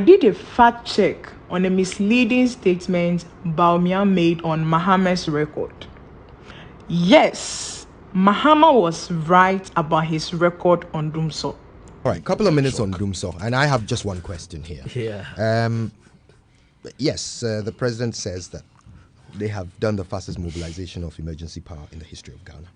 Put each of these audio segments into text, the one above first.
I did a fact check on a misleading statement Bawumia made on Mahama's record. Yes, Mahama was right about his record on DUMSOR. All right, couple of minutes on DUMSOR, and I have just one question here. Yeah. Yes, the president says that they have done the fastest mobilization of emergency power in the history of Ghana.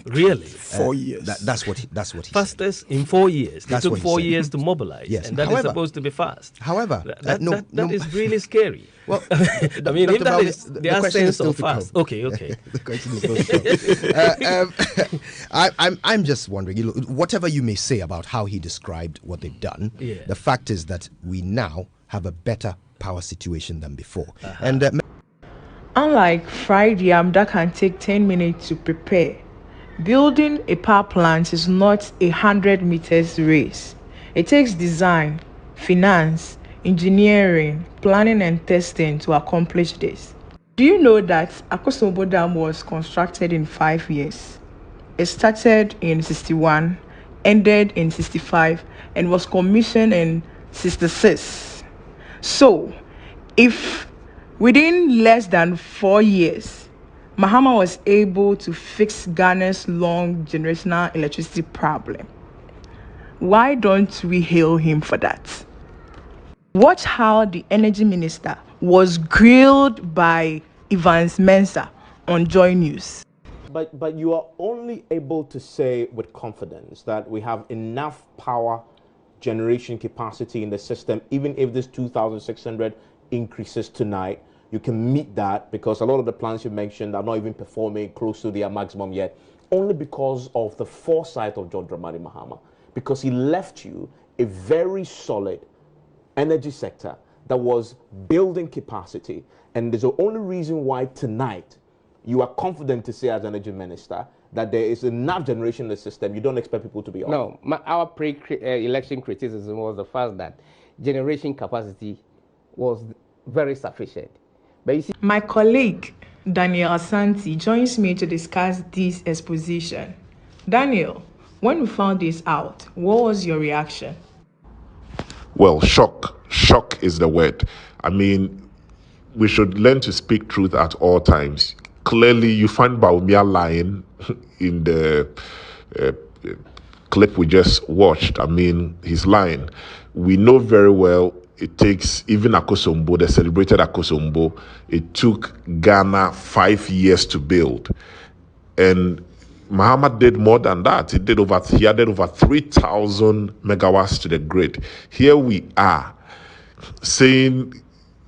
Really? 4 years. That's what he Fastest in 4 years. It That's took what he 4 said. years to mobilize. Yes. And that is supposed to be fast. However, that is really scary. Well, I mean, if that is their sense of fast. Okay. The question is still to come. I'm just wondering, whatever you may say about how he described what they've done, the fact is that we now have a better power situation than before. And unlike fried yam that can take 10 minutes to prepare, building a power plant is not a 100 meters race. It takes design, finance, engineering, planning and testing to accomplish this. Do you know that Akosombo Dam was constructed in 5 years? It started in 61, ended in 65, and was commissioned in 66. So, if within less than 4 years, Mahama was able to fix Ghana's long generational electricity problem, why don't we hail him for that? Watch how the energy minister was grilled by Evans Mensah on Joy News. But you are only able to say with confidence that we have enough power generation capacity in the system, even if this 2,600 increases tonight. You can meet that because a lot of the plants you mentioned are not even performing close to their maximum yet, only because of the foresight of John Mahama, because he left you a very solid energy sector that was building capacity. And there's the only reason why tonight you are confident to say as energy minister that there is enough generation in the system. You don't expect people to be on. No, our pre-election criticism was the fact that generation capacity was very sufficient. But you see, my colleague Daniel Asante joins me to discuss this exposition. Daniel, when we found this out, what was your reaction? Well, shock. Shock is the word. I mean, we should learn to speak truth at all times. Clearly, you find Bawumia lying in the clip we just watched. I mean, he's lying. We know very well it takes, even Akosombo, the celebrated Akosombo, it took Ghana 5 years to build. And Mahama did more than that. He added over 3,000 megawatts to the grid. Here we are saying,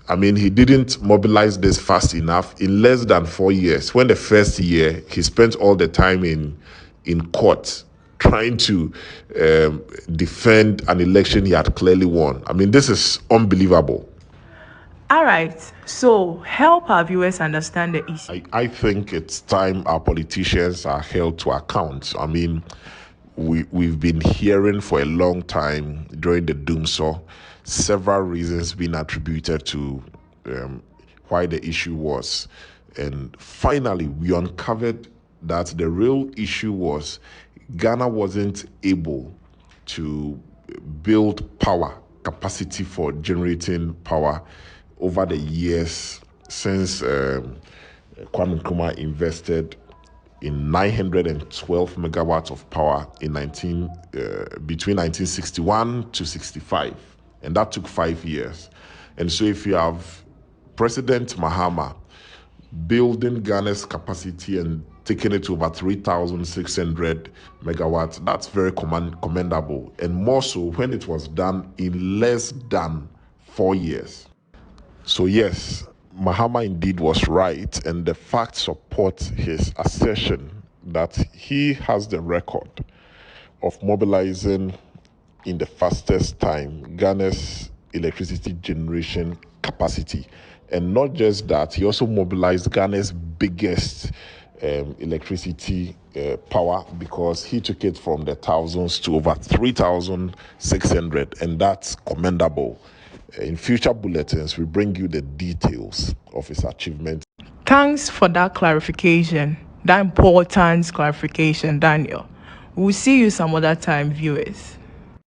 I mean, he didn't mobilize this fast enough in less than 4 years. When the first year, he spent all the time in court trying to defend an election he had clearly won. I mean, this is unbelievable. All right, so help our viewers understand the issue. I think it's time our politicians are held to account. I mean, we've been hearing for a long time during the DUMSOR several reasons being attributed to why the issue was. And finally, we uncovered that the real issue was Ghana wasn't able to build power capacity for generating power over the years since Kwame Nkrumah invested in 912 megawatts of power in between 1961 to 65, and that took 5 years. And so if you have President Mahama building Ghana's capacity and taking it to over 3,600 megawatts, that's very commendable, and more so when it was done in less than 4 years. So yes, Mahama indeed was right, and the facts support his assertion that he has the record of mobilizing in the fastest time Ghana's electricity generation capacity. And not just that, he also mobilized Ghana's biggest electricity power, because he took it from the thousands to over 3,600, and that's commendable. In future bulletins, we bring you the details of his achievements. Thanks for that clarification, that important clarification, Daniel. We'll see you some other time, viewers.